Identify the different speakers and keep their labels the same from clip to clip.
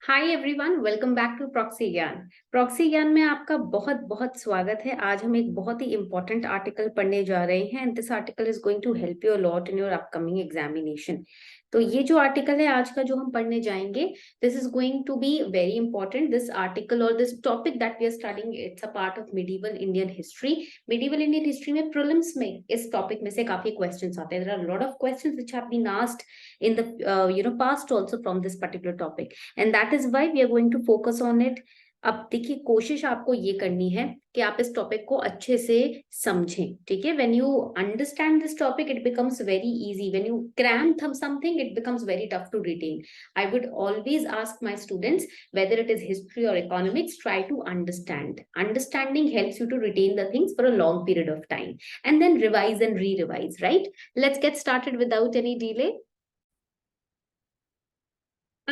Speaker 1: Hi everyone, welcome back to Proxy Gyan. Proxy Gyan में आपका बहुत बहुत स्वागत है। आज हम एक बहुत ही इंपॉर्टेंट आर्टिकल पढ़ने जा रहे हैं and this article is going to help you a lot in your upcoming examination. तो ये जो आर्टिकल है आज का जो हम पढ़ने जाएंगे, this is going to be very important. This article और this topic that we are studying, it's a part of medieval Indian history. Medieval Indian history में प्रीलिम्स में इस टॉपिक में से काफी क्वेश्चंस आते हैं। There are lot of questions which have been asked in the past also from this particular topic, and that is why we are going to focus on it. अब देखिए, कोशिश आपको ये करनी है कि आप इस टॉपिक को अच्छे से समझें। ठीक है, when you understand this topic it becomes very easy, when you cram them something it becomes very tough to retain. I would always ask my students, whether it is history or economics, try to understand. Understanding helps you to retain the things for a long period of time and then revise and re-revise, right? Let's get started without any delay.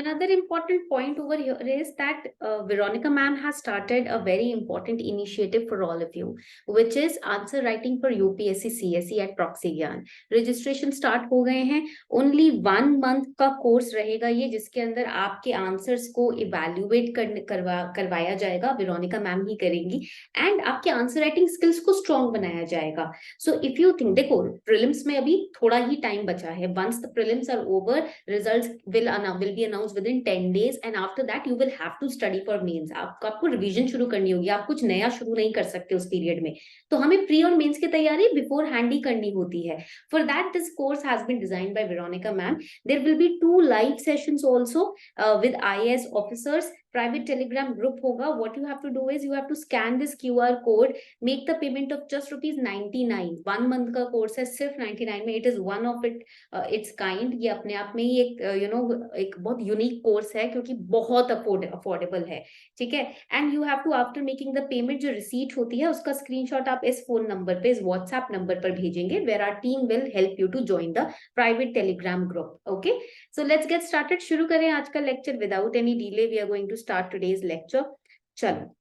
Speaker 1: Another important point over here is that Veronica ma'am has started a very important initiative for all of you, which is answer writing for UPSC CSE at Proxy Gyan. Registration start हो गए हैं। Only 1 month का course रहेगा ये, जिसके अंदर आपके answers को इवेल्युएट करवाया जाएगा, वेरोनिका मैम ही करेंगी, एंड आपके आंसर राइटिंग स्किल्स को स्ट्रॉन्ग बनाया जाएगा। सो इफ यू थिंक, देखो प्रीलिम्स में अभी थोड़ा ही टाइम बचा है। Once the prelims are over, results will be announced within 10 days, and after that you will have to study for mains. आपको रिवीजन शुरू करनी होगी, आप कुछ नया शुरू नहीं कर सकते उस पीरियड में। तो हमें प्री और मेंस की तैयारी बिफोर हैंड ही करनी होती है। For that this course has been designed by Veronica ma'am. There will be 2 live sessions also with IAS officers. Private Telegram group होगा। What you have to do is you have to scan this QR code, make the payment of just ₹99। 1 month का course है, सिर्फ 99 में। It is one of its kind. ये अपने आप में ही एक एक बहुत यूनिक कोर्स है, क्योंकि बहुत अफोर्डेबल है। ठीक है, and you have to, after making the payment, जो रिसीट होती है उसका स्क्रीनशॉट आप इस फोन नंबर पे, इस व्हाट्सएप नंबर पर भेजेंगे, where our team will help you to join the private Telegram group. Okay, so let's get started. शुरू करें आज का lecture without any delay. We are going to start today's lecture. चलो,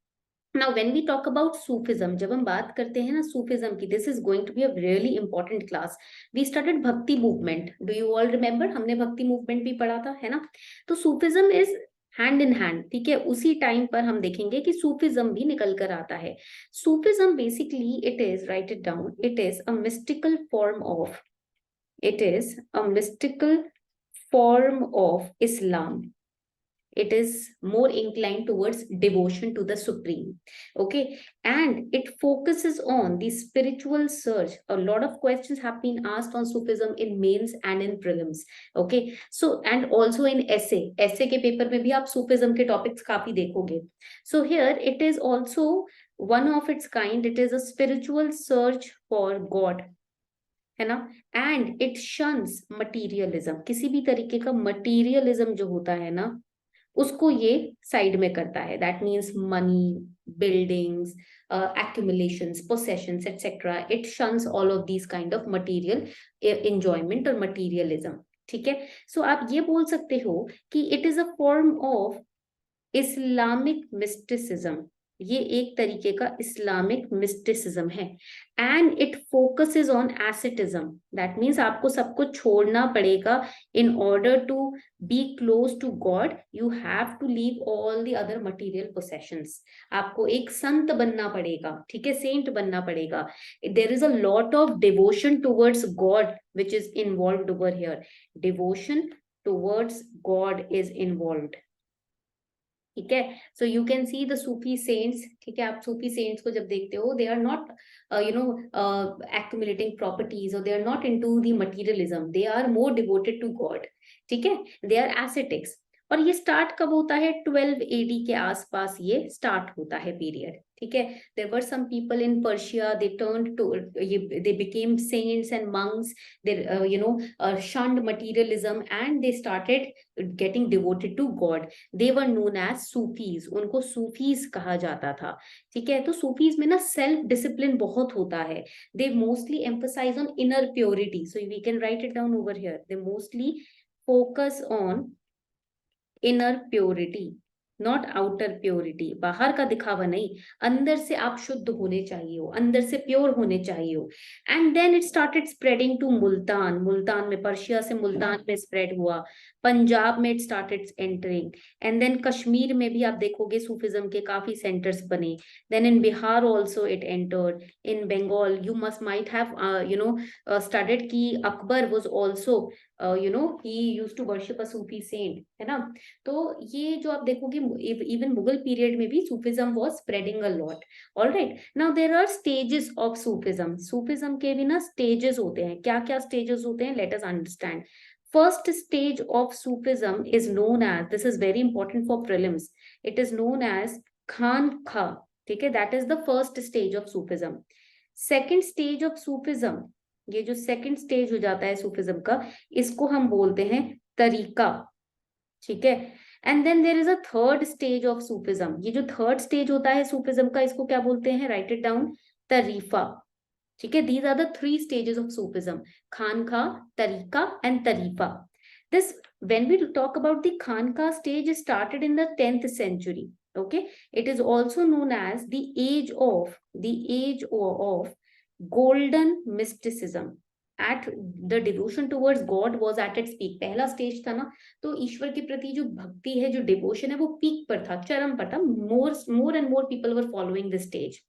Speaker 1: now when we talk about Sufism, जब हम बात करते हैं ना सूफिज्म की, this is going to be a really important class. We started भक्ति movement, do you all remember? हमने भक्ति मूवमेंट भी पढ़ा था, है ना? तो Sufism is hand in hand. ठीक है, उसी टाइम पर हम देखेंगे कि सूफिज्म भी निकल कर आता है। Sufism basically it is, right it down, it is a mystical form of, it is a mystical form of Islam. It is more inclined towards devotion to the supreme. Okay, and it focuses on the spiritual search. A lot of questions have been asked on Sufism in mains and in prelims. Okay, so and also in essay के paper में भी आप Sufism के topics काफी देखोगे. So here it is also one of its kind. It is a spiritual search for God, है ना? And it shuns materialism. किसी भी तरीके का मटीरियलिज्म जो होता है ना, उसको ये साइड में करता है। That means money, buildings, accumulations, possessions, etc. It shuns all of these kind of material enjoyment और materialism. ठीक है, सो आप ये बोल सकते हो कि it is a form of Islamic mysticism. ये एक तरीके का इस्लामिक मिस्टिसिज्म है। And it focuses on asceticism. That means आपको सब कुछ छोड़ना पड़ेगा in order to be close to God. You have to leave all the other material possessions. आपको एक संत बनना पड़ेगा, ठीक है, सेंट बनना पड़ेगा। There is a lot of devotion towards God which is involved over here. Devotion towards God is involved. ठीक है, so you can see the Sufi saints. ठीक है, आप सूफी सेंट्स को जब देखते हो, they are not accumulating properties, or they are not into the materialism. They are more devoted to God. ठीक है, they are ascetics. और ये स्टार्ट कब होता है? 12 AD के आसपास ये स्टार्ट होता है पीरियड। ठीक है, there were some people in Persia, they turned to, they became saints and monks. They shunned materialism and they started getting devoted to God. They were known as Sufis. उनको Sufis कहा जाता था। ठीक है, तो Sufis में ना self discipline बहुत होता है। They mostly emphasize on inner purity. So we can write it down over here. They mostly focus on inner purity. Not outer purity, बाहर का दिखावा नहीं, अंदर से आप शुद्ध होने चाहिए हो, अंदर से प्योर होने चाहिए हो। And then it started spreading to Multan, Multan में, पर्शिया से मुल्तान में स्प्रेड हुआ, पंजाब में it started entering, and then Kashmir में भी आप देखोगे सूफिज्म के काफी सेंटर्स बने, then in Bihar also it entered, in Bengal you must might have studied कि Akbar was also he used to worship a Sufi saint, है ना। तो ये जो आप देखोगे इवन मुगल पीरियड में भी Sufism was spreading a lot. Alright, now there are stages of Sufism, Sufism के भी ना स्टेजेस होते हैं, क्या क्या स्टेजेस होते हैं, let us understand. First stage of Sufism is known as, this is very important for prelims, it is known as Khanqa, ठीक है, that is the first stage of Sufism. Second stage of Sufism, ये जो second stage हो जाता है Sufism का, इसको हम बोलते हैं तरीका, ठीक है। And then there is a third stage of Sufism, ये जो थर्ड स्टेज होता है सूफिज्म का, इसको क्या बोलते हैं, राइट इट डाउन, तरीफा, ठीक है। These are the three stages of Sufism, खानका, तरीका एंड तरीफा। This, when we talk about the Khanqa stage, is started in the 10th century. Okay, it is also known as the age of golden mysticism. At the devotion towards God was at its peak. पहला stage था ना, तो ईश्वर के प्रति जो भक्ति है, जो डिवोशन है, वो पीक पर था, चरम पर था। more and more people were following this stage.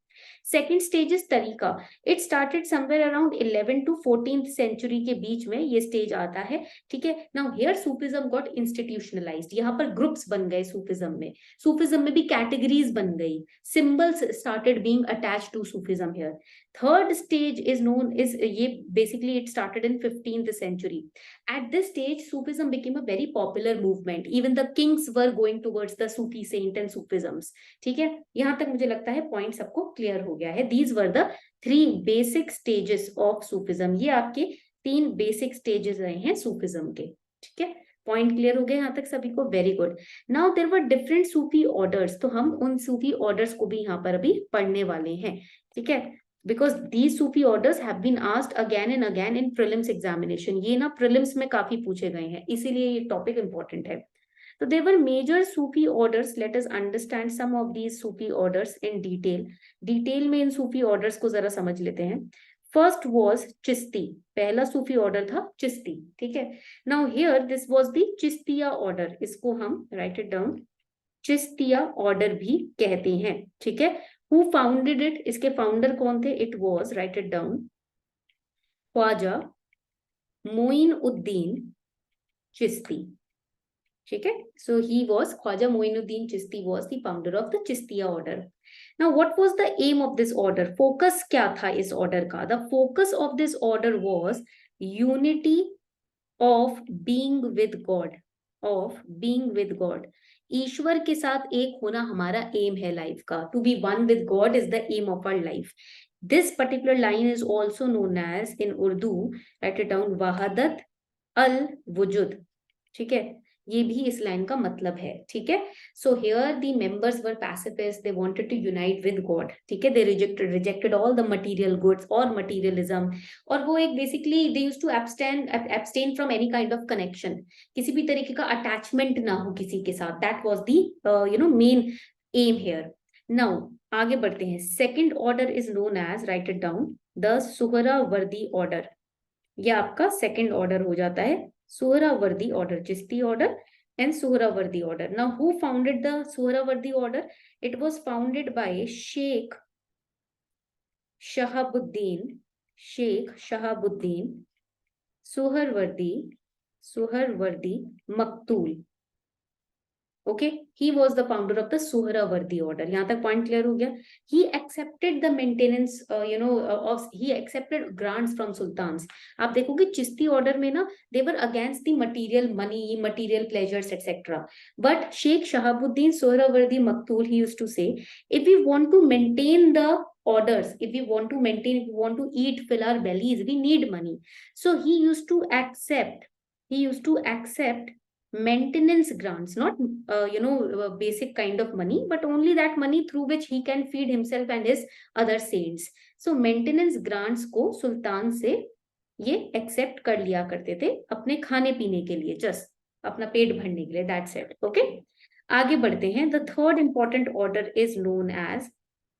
Speaker 1: Second stage is तरीका, it started somewhere around 11 to 14th century के बीच में ये स्टेज आता है, ठीक है। Now here Sufism got institutionalised, यहाँ पर ग्रुप्स बन गए सूफिज्म में भी कैटेगरीज बन गई, symbols started being attached to Sufism here. Third stage is known is, ये basically it started in 15th century. At this stage Sufism became a very popular movement, even the kings were going towards the Sufi saint and Sufisms, ठीक है। यहां तक मुझे लगता है point सबको clear हो गया है। These were the three basic stages of Sufism, ये आपके तीन बेसिक स्टेजेस रहे हैं सूफिज्म के, ठीक है। पॉइंट क्लियर हो गया यहाँ तक सभी को, very good. Now there were different Sufi orders, तो हम उन सूफी ऑर्डर्स को भी यहाँ पर अभी पढ़ने वाले हैं, ठीक है। because these Sufi orders have been asked again and again in prelims examination, ये ना prelims में काफी पूछे गए हैं, इसीलिए ये टॉपिक इंपॉर्टेंट है। तो there were major Sufi orders, let us understand some of these Sufi orders in detail. Detail में इन सूफी ऑर्डर्स को जरा समझ लेते हैं। फर्स्ट वॉज चिश्ती, पहला सूफी ऑर्डर था चिश्ती, ठीक है। Now here this was the Chishtiya order, इसको हम write it down, Chishtiya order भी कहते हैं, ठीक है। हु फाउंडेड इट, इसके फाउंडर कौन थे, it was, write it down, Khwaja Moinuddin Chishti, ठीक है। So he was, Khwaja Moinuddin Chishti was the founder of the Chishtiya order. Now, what was the aim of this order? Focus क्या था इस ऑर्डर का? The focus of this order was unity of being with God, of being with God. ईश्वर के साथ एक होना हमारा M है लाइफ का. To be one with God is the aim of our life. This particular line is also known as in Urdu, write it down, Wahadat अल वुजुद. ठीक है, ये भी इस लाइन का मतलब है. ठीक है, so here the members were pacifist, they wanted to unite with God. ठीक है, they rejected all the material goods और मटेरियलिज्म, और वो एक basically they used to abstain from any kind of connection, किसी भी तरीके का अटैचमेंट ना हो किसी के साथ. That was the main aim here. Now आगे बढ़ते हैं. Second order is known as, write it down, the Suhrawardi order. ये आपका सेकंड ऑर्डर हो जाता है, Suhrawardi order, Chisti order and Suhrawardi order. Now, who founded the Suhrawardi order? It was founded by Sheikh Shahabuddin Suhrawardi Maktool. Okay, he was the founder of the Suhrawardi order. यहाँ तक point clear हो गया. He accepted the maintenance, he accepted grants from sultans. आप देखोगे Chishti order में ना, they were against the material money, material pleasures, etc. But Sheikh Shahabuddin Suhrawardi Maktool, he used to say, if we want to maintain the orders, if we want to eat, fill our bellies, we need money. So he used to accept maintenance grants, not basic kind of money, but only that money through which he can feed himself and his other saints. So maintenance grants को सुल्तान से ये accept कर लिया करते थे अपने खाने पीने के लिए, जस्ट अपना पेट भरने के लिए. That's it. ओके, आगे बढ़ते हैं. The third important order is known as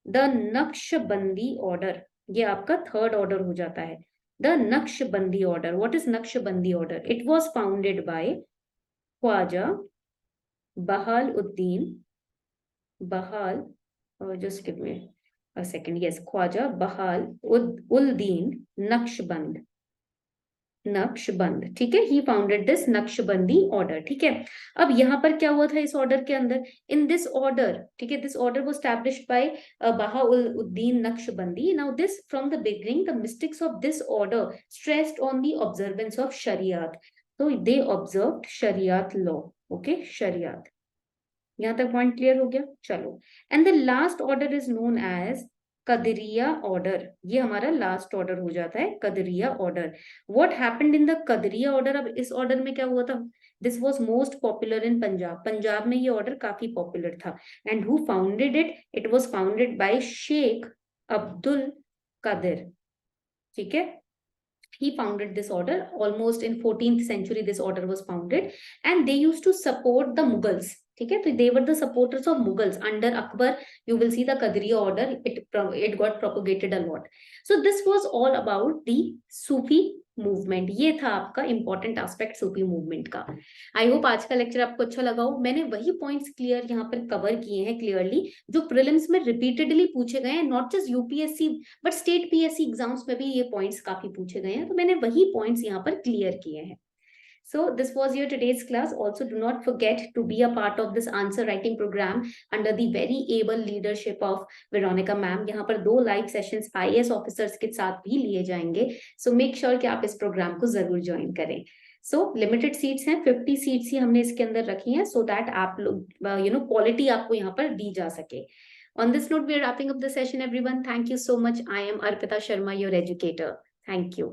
Speaker 1: the Naqshbandi order. ये आपका थर्ड ऑर्डर हो जाता है. The Naqshbandi order. What is Naqshbandi order? It was founded by Khwaja Bahauddin Bahal, just give me a second. Yes, Khwaja बहाल उल दीन नक्शबंद. नक्शबंद, ठीक है. ही फाउंडेड दिस नक्शबंदी ऑर्डर. ठीक है. अब यहाँ पर क्या हुआ था इस ऑर्डर के अंदर? इन दिस ऑर्डर, ठीक है, this order was established by Bahauddin Naqshbandi. Now this from the beginning the mystics of this order stressed on the observance of शरियत. तो दे ऑब्जर्व्ड शरियत लॉ. ओके, शरियत. यहाँ तक पॉइंट क्लियर हो गया? चलो. And the last order is known as Qadiriya order. ये हमारा लास्ट ऑर्डर हो जाता है, Qadiriya order. What happened in the Qadiriya order? अब इस ऑर्डर में क्या हुआ था? This was most popular in Punjab. Punjab में ये ऑर्डर काफी पॉपुलर था. And who founded it? It was founded by Sheikh Abdul Qadir. ठीक है. He founded this order almost in 14th century. This order was founded and they used to support the Mughals. ठीक है. तो they were the supporters of Mughals under Akbar. You will see the Qadriya order. It got propagated a lot. So this was all about the Sufi movement. ये था आपका important aspect सूफी movement का. I hope आज का lecture आपको अच्छा लगा हो. मैंने वही पॉइंट्स क्लियर यहाँ पर कवर किए हैं क्लियरली जो प्रीलिम्स में रिपीटेडली पूछे गए हैं. Not just UPSC but state PSC exams में भी ये पॉइंट्स काफी पूछे गए हैं. तो मैंने वही पॉइंट्स यहाँ पर क्लियर किए हैं. So this was your today's class. Also, do not forget to be a part of this answer writing program under the very able leadership of Veronica ma'am. यहाँ पर 2 लाइव सेशंस IAS ऑफिसर्स के साथ भी लिए जाएंगे. So make sure कि आप इस प्रोग्राम को जरूर ज्वाइन करें. So limited सीट्स हैं, 50 सीट्स ही हमने इसके अंदर रखी हैं so that आप लोग क्वालिटी आपको यहाँ पर दी जा सके. On this note, we are wrapping up the session, everyone. Thank you so much. I am Arpita Sharma, your educator. Thank you.